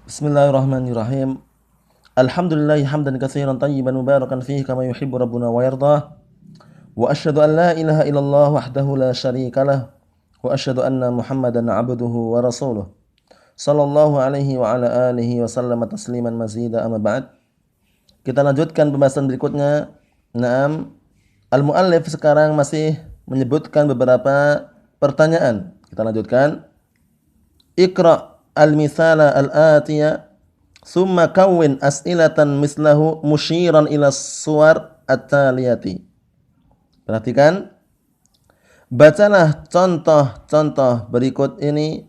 Bismillahirrahmanirrahim. Alhamdulillahi hamdan katsiran tayyiban mubarakan fihi kama yuhibbu rabbuna wa yardah. Wa asyhadu an la ilaha illallah wahdahu la syarikalah wa asyhadu anna Muhammadan 'abduhu wa rasuluh. Sallallahu alaihi wa ala alihi wa sallama tasliman mazida amma ba'd. Kita lanjutkan pembahasan berikutnya. Naam, al-muallif sekarang masih menyebutkan beberapa pertanyaan. Kita lanjutkan. Iqra al-mithala al-atiya summa kawwin as'ilatan mislahu musyiran ila suwar at-taliyati. Perhatikan, bacalah contoh-contoh berikut ini.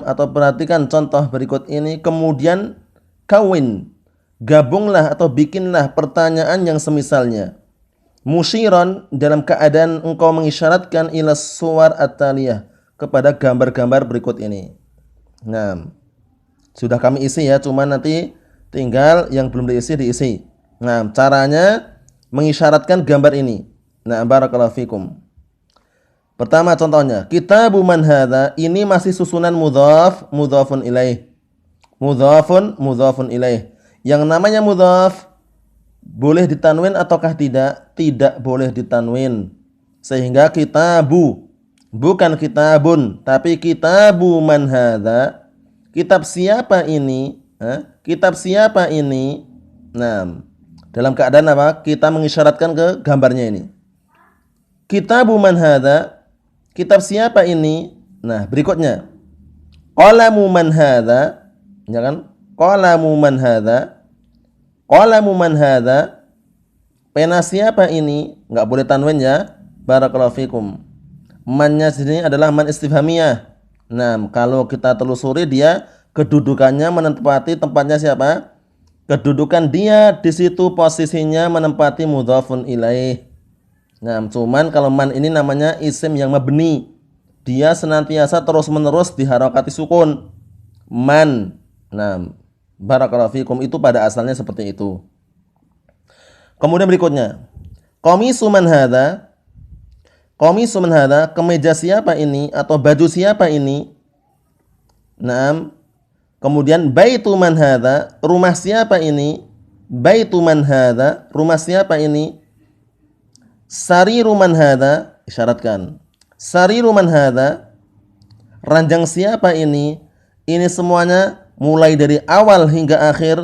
Atau perhatikan contoh berikut ini, kemudian kawin, gabunglah atau bikinlah pertanyaan yang semisalnya. Musyiran, dalam keadaan engkau mengisyaratkan ila suwar at-taliyah, kepada gambar-gambar berikut ini. Nah, sudah kami isi ya, cuma nanti tinggal yang belum diisi. Nah, caranya mengisyaratkan gambar ini. Nah, barakallahu fikum. Pertama contohnya, kitabu man hadza, ini masih susunan mudhaf, mudhafun ilaih. Mudhafun ilaih. Yang namanya mudhaf boleh ditanwin ataukah tidak? Tidak boleh ditanwin. Sehingga kitabu, bukan kitabun, tapi kitabu man hadza. Kitab siapa ini? Kitab siapa ini? Nah, dalam keadaan apa? Kita mengisyaratkan ke gambarnya ini. Kitabu man hadza, kitab siapa ini? Nah, berikutnya. Qalamu man hadza, ya kan? Qalamu man hadza. Qalamu man hadza. Pena siapa ini? Enggak boleh tanwin ya. Barakallahu fikum. Man-nya sini adalah man istifhamiyah. Nah, kalau kita telusuri dia kedudukannya menempati tempatnya siapa? Kedudukan dia di situ posisinya menempati mudhafun ilaih. Nah, cuman kalau man ini namanya isim yang mabni. Dia senantiasa terus-menerus diharokati sukun. Man. Nah, barakallahu fikum, itu pada asalnya seperti itu. Kemudian berikutnya. Qamisu man hadza. Qamisu man hadza, kemeja siapa ini atau baju siapa ini? Naam. Kemudian baitu man hadza, rumah siapa ini? Baitu man hadza, rumah siapa ini? Sariru man hadza, isyaratkan. Sariru man hadza, ranjang siapa ini? Ini semuanya mulai dari awal hingga akhir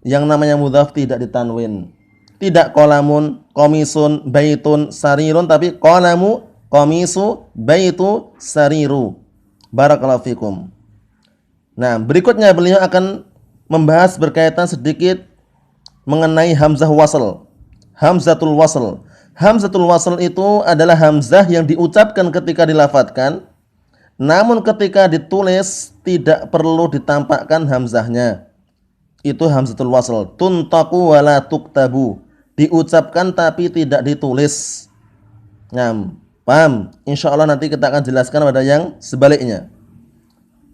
yang namanya mudhaf tidak ditanwin. Tidak qalamun, qamisun, baitun, sarirun, tapi qalamu, qamisu, baitu, sariru. Barakallahu fikum. Nah, berikutnya beliau akan membahas berkaitan sedikit mengenai hamzah wasl. Hamzatul wasl. Hamzatul wasl itu adalah hamzah yang diucapkan ketika dilafadzkan, namun ketika ditulis tidak perlu ditampakkan hamzahnya. Itu hamzatul wasl. Tuntaku wala tuktabu. Diucapkan tapi tidak ditulis. Nah, paham? Insyaallah nanti kita akan jelaskan pada yang sebaliknya.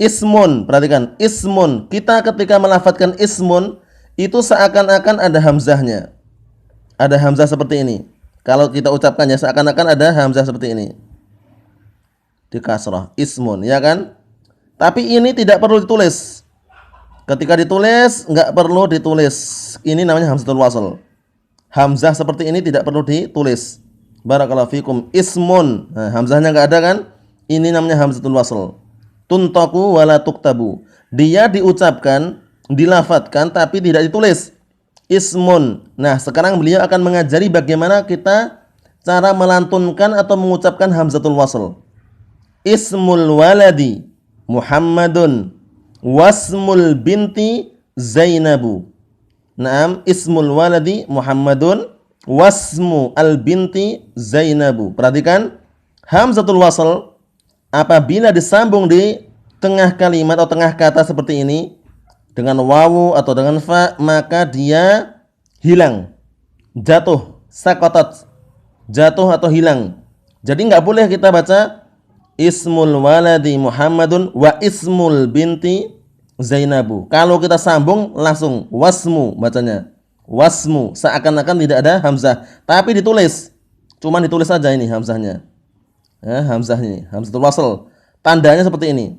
Ismun, perhatikan, ismun. Kita ketika melafadzkan ismun itu seakan-akan ada hamzahnya. Ada hamzah seperti ini. Kalau kita ucapkan ya seakan-akan ada hamzah seperti ini. Di kasrah, ismun, ya kan? Tapi ini tidak perlu ditulis. Ketika ditulis enggak perlu ditulis. Ini namanya hamzatul wasl. Hamzah seperti ini tidak perlu ditulis. Barakallahu fikum. Ismun. Nah, hamzahnya enggak ada kan? Ini namanya hamzatul wasl. Tuntaku wala tuktabu. Dia diucapkan, dilafadzkan tapi tidak ditulis. Ismun. Nah, sekarang beliau akan mengajari bagaimana kita cara melantunkan atau mengucapkan hamzatul wasl. Ismul waladi Muhammadun, wasmul binti Zainabu. Naam, ismul waladi Muhammadun, wasmu al binti Zainabu. Perhatikan, hamzatul wasl apabila disambung di tengah kalimat atau tengah kata seperti ini dengan wawu atau dengan fa, maka dia hilang, jatuh, sakotat, jatuh atau hilang. Jadi enggak boleh kita baca ismul waladi Muhammadun wa ismul binti Zainabu. Kalau kita sambung langsung wasmu bacanya. Wasmu, seakan-akan tidak ada hamzah, tapi ditulis. Cuma ditulis saja ini hamzahnya. Ya, hamzah ini, hamzatul wasl. Tandanya seperti ini.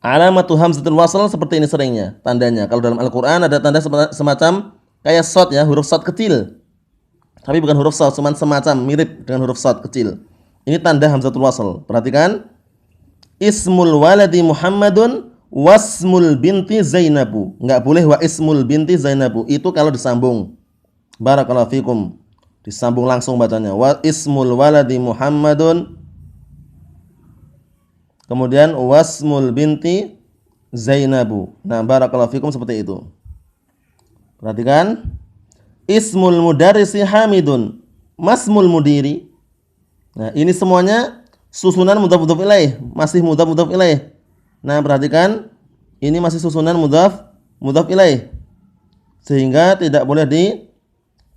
Alamatu hamzatul wasl seperti ini seringnya tandanya. Kalau dalam Al-Qur'an ada tanda semacam kayak shad ya, huruf shad kecil. Tapi bukan huruf shad, cuman semacam mirip dengan huruf shad kecil. Ini tanda hamzatul wasl. Perhatikan. Ismul waladi Muhammadun wasmul binti Zainabu. Enggak boleh wa ismul binti Zainabu. Itu kalau disambung. Barakallahu fikum. Disambung langsung bacanya. Wa ismul waladi Muhammadun. Kemudian wasmul binti Zainabu. Nah, barakallahu fikum seperti itu. Perhatikan. Ismul mudarrisi Hamidun. Masmul mudiri. Nah, ini semuanya susunan mudhaf mudhaf ilaih, masih mudhaf mudhaf ilaih. Nah, perhatikan. Ini masih susunan mudhaf mudhaf ilaih. Sehingga tidak boleh di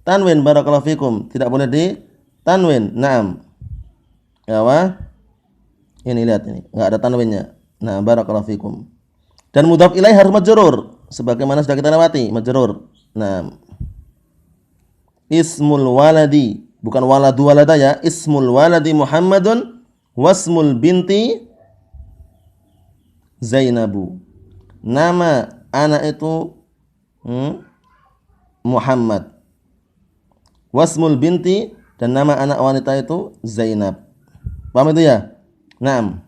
tanwin, barakallahu fikum. Tidak boleh di tanwin. Naam. Ya, wah. Ini lihat ini, enggak ada tanwinnya. Nah, barakallahu fikum. Dan mudhaf ilaih harus majrur, sebagaimana sudah kita lewati, majrur. Nah, ismul waladi, bukan waladu walada ya, ismul waladi Muhammadun wasmul binti Zainabu. Nama anak itu Muhammad. Wasmul binti, dan nama anak wanita itu Zainab. Paham itu ya? Naam.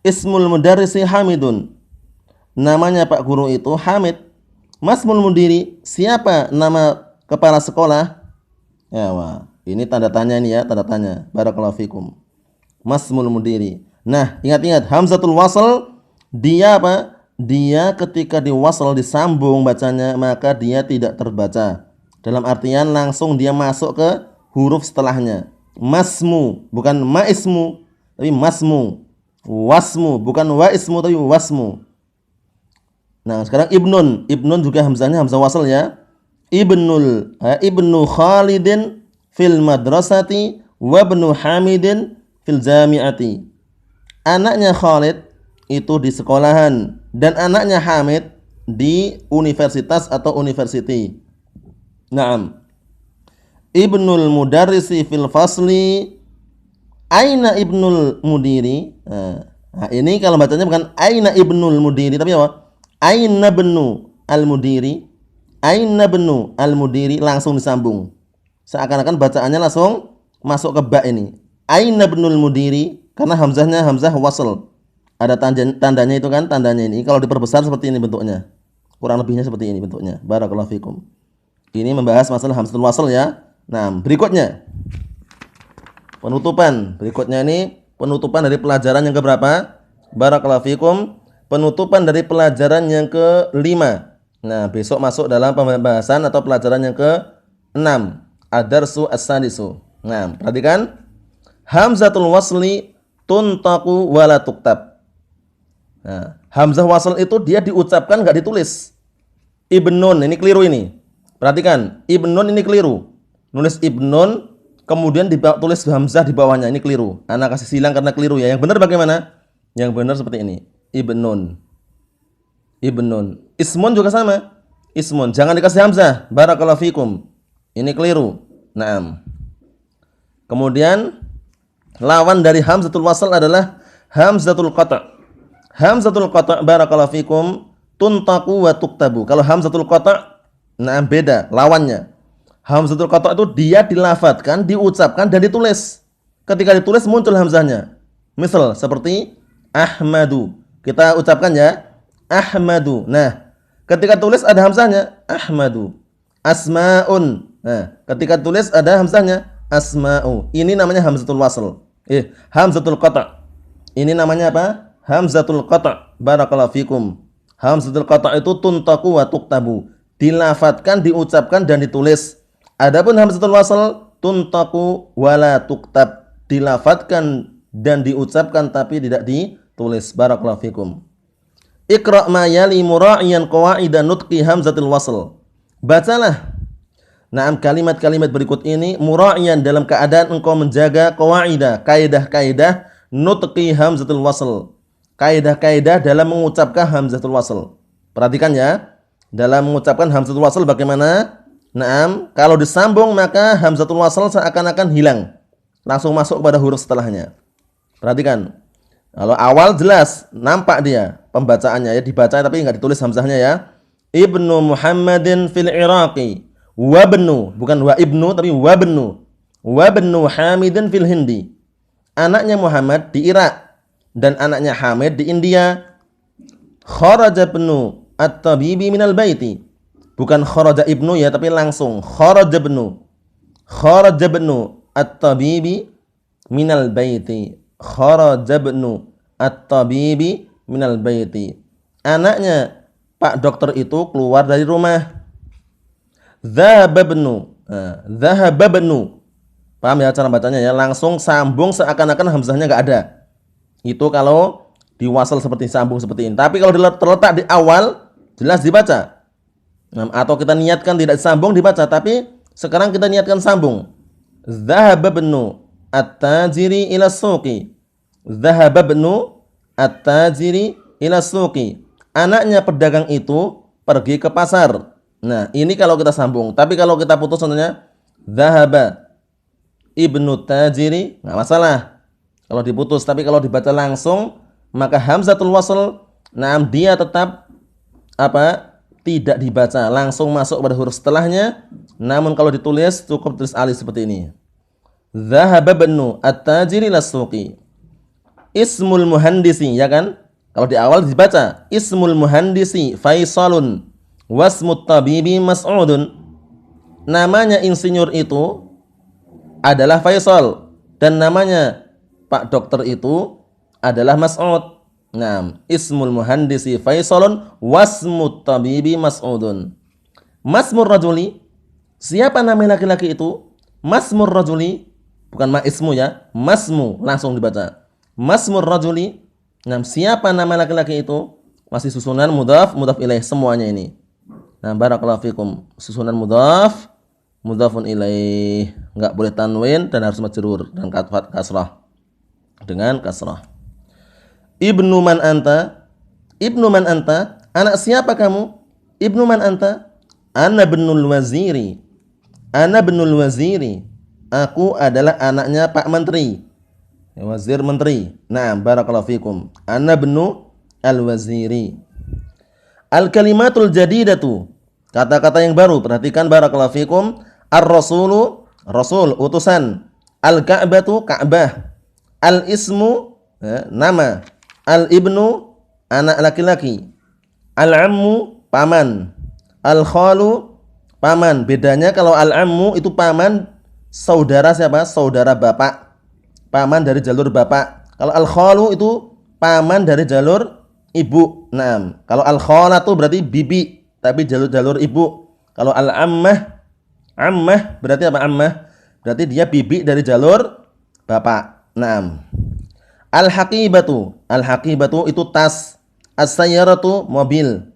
Ismul mudarrisi Hamidun. Namanya Pak Guru itu Hamid. Masmul mudiri, siapa nama kepala sekolah? Ya, wah. Ini tanda tanya ini ya, tanda tanya. Barakallahu fikum. Masmul mudiri. Nah, ingat-ingat hamzatul wasl dia apa? Dia ketika diwasl disambung bacanya, maka dia tidak terbaca. Dalam artian langsung dia masuk ke huruf setelahnya. Masmu, bukan maismu, tapi masmu. Wasmu, bukan waismu, tapi wasmu. Nah, sekarang ibnun. Ibnun juga hamzahnya hamzah wasl ya. Ibnu Khalidin fil madrasati wa ibnu Hamidin fil jami'ati. Anaknya Khalid itu di sekolahan dan anaknya Hamid di universitas atau university. Naam. Ibnul mudarrisi fil fasli, aina ibnul mudiri. Nah, ini kalau bacanya bukan aina ibnul mudiri, tapi apa? Aina benu al mudiri. Aina benu al mudiri, langsung disambung. Seakan-akan bacaannya langsung masuk ke ba ini. Aina benul mudiri, karena hamzahnya hamzah wasl. Ada tandanya itu kan, tandanya ini. Kalau diperbesar seperti ini bentuknya. Kurang lebihnya seperti ini bentuknya. Barakallahu fikum. Ini membahas masalah hamzatul wasl ya. Nah, berikutnya penutupan. Berikutnya ini penutupan dari pelajaran yang keberapa? Barakallahu fikum. Penutupan dari pelajaran yang kelima. Nah, besok masuk dalam pembahasan atau pelajaran yang ke-6. Ad-darsu as-sadisu. Nah, perhatikan. Hamzatul wasli tuntaku wala tuktab. Nah, hamzah wasl itu dia diucapkan enggak ditulis. Ibnun, ini keliru ini. Perhatikan, ibnun ini keliru. Nulis ibnun, kemudian tulis hamzah di bawahnya, ini keliru. Anak kasih silang karena keliru ya. Yang benar bagaimana? Yang benar seperti ini. Ibnun. Ibnun. Ismun juga sama. Ismun, jangan dikasih hamzah. Barakallahu fikum. Ini keliru. Naam. Kemudian lawan dari hamzatul wasl adalah hamzatul qata'. Hamzatul qata', barakallahu fikum, tuntaku wa tuktabu. Kalau hamzatul qata', nah beda lawannya. Hamzatul qata' itu dia dilafadzkan, diucapkan dan ditulis. Ketika ditulis muncul hamzahnya. Misal seperti Ahmadu. Kita ucapkan ya, Ahmadu. Nah, ketika tulis ada hamzahnya, Ahmadu. Asmaun. Nah, ketika tulis ada hamzahnya, Asma'u. Ini namanya hamzatul wasl. Hamzatul qata'. Ini namanya apa? Hamzatul qata'. Barakallahu fikum. Hamzatul qata' itu tuntaku wa tuktabu. Dilafadzkan, diucapkan dan ditulis. Adapun hamzatul wasl tuntaku wala tuktab. Dilafadzkan dan diucapkan tapi tidak ditulis. Barakallahu fikum. Iqra' ma yali mura'iyan qawaida nutqi hamzatul wasl. Bacalah naam kalimat-kalimat berikut ini mura'iyan dalam keadaan engkau menjaga qawaida, kaidah-kaidah nutqi hamzatul wasl. Kaidah-kaidah dalam mengucapkan hamzatul wasl. Perhatikan ya. Dalam mengucapkan hamzatul wasl bagaimana? Naam, kalau disambung maka hamzatul wasl seakan-akan hilang. Langsung masuk pada huruf setelahnya. Perhatikan. Kalau awal jelas, nampak dia pembacaannya ya, dibaca tapi enggak ditulis hamzahnya ya. Ibnu Muhammadin fil Iraqi. Wabnu, bukan wa ibnu tapi wabnu. Wabnu Hamidin fil Hindi. Anaknya Muhammad di Irak dan anaknya Hamid di India. Kharaja ibnu at-tabibi minal baiti. Bukan kharaja ibnu ya, tapi langsung kharaja ibnu. Kharaja ibnu at-tabibi minal baiti. Kharaja ibnu at-tabibi minal baiti. Anaknya Pak dokter itu keluar dari rumah. Dhahaba ibnu. Paham ya cara bacanya ya? Langsung sambung seakan-akan hamzahnya enggak ada. Itu kalau diwasal seperti sambung seperti ini. Tapi kalau terletak di awal jelas dibaca. Nah, atau kita niatkan tidak sambung dibaca, tapi sekarang kita niatkan sambung. Dhahaba ibnu at-tajiri ila suqi. Dhahaba ibnu at-tajiri ila suqi. Anaknya pedagang itu pergi ke pasar. Nah, ini kalau kita sambung. Tapi kalau kita putus contohnya dhahaba ibnu tajiri, enggak masalah. Kalau diputus, tapi kalau dibaca langsung maka hamzatul wasl dia tetap tidak dibaca, langsung masuk pada huruf setelahnya. Namun kalau ditulis cukup tulis alif seperti ini. Dhahaba ibnu at-tajiri ila suqi. Ismul muhandisi, ya kan? Kalau di awal dibaca ismul muhandisi Faisalun wasmut tabibi Mas'udun. Namanya insinyur itu adalah Faisal dan namanya Pak dokter itu adalah Mas'ud. Nah, ismul muhandisi Faisalun wasmut tabibi Mas'udun. Masmur rajuli, siapa nama laki-laki itu? Masmur rajuli, bukan ma ismu ya, masmu langsung dibaca. Masmur rajuli. Nah, siapa nama laki-laki itu? Masih susunan mudhaf, mudhaf ilaih semuanya ini. Nah, barakallahu fikum. Susunan mudhaf, mudhafun ilaih. Enggak boleh tanwin dan harus majrur dan kasrah. Dengan kasrah. Ibnu man anta? Ibnu man anta? Anak siapa kamu? Ibnu man anta? Ana ibnul waziri. Ana ibnul waziri. Aku adalah anaknya Pak Menteri. Wazir menteri. Nah, barakallahu fikum. Ana ibnu al-waziri. Al-kalimatul jadidatu. Kata-kata yang baru. Perhatikan barakallahu fikum. Ar-rasulu, rasul, utusan. Al-ka'batu, Ka'bah. Al-ismu, nama. Al-ibnu, anak laki-laki. Al-ammu, paman. Al-khalu, paman. Bedanya kalau al-ammu itu paman saudara siapa? Saudara bapak. Paman dari jalur bapak. Kalau al-khalu itu paman dari jalur ibu. Nah, kalau al-khalatu berarti bibi, tapi jalur ibu. Kalau al-ammah, ammah berarti apa ammah? Berarti dia bibi dari jalur bapak. Nah, al-haqibatu, al-haqibatu itu tas. As-sayyaratu mobil.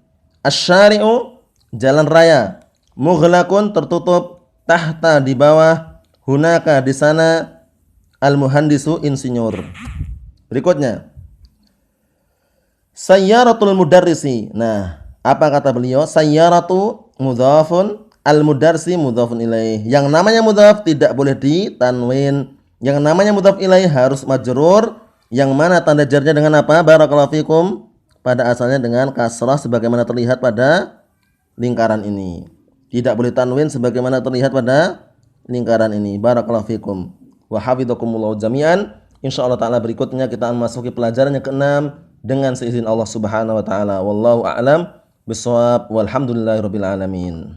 Asy-syari'u jalan raya. Mughlaqun tertutup. Tahta di bawah. Hunaka di sana. Al-muhandisu insinyur. Berikutnya. Sayyaratul mudarrisi. Nah, apa kata beliau? Sayyaratu mudhafun, al-mudarrisi mudhafun ilaih. Yang namanya mudhaf tidak boleh ditanwin. Yang namanya mudhaf ilaih harus majrur. Yang mana tanda jarnya dengan apa? Barakallahu fikum. Pada asalnya dengan kasrah sebagaimana terlihat pada lingkaran ini. Tidak boleh tanwin sebagaimana terlihat pada lingkaran ini. Barakallahu fikum. Wa hafidhakumullah jami'an. Insyaallah taala berikutnya kita akan masuki pelajaran yang ke-6 dengan seizin Allah Subhanahu wa taala. Wallahu a'lam bissawab. Walhamdulillahirabbil alamin.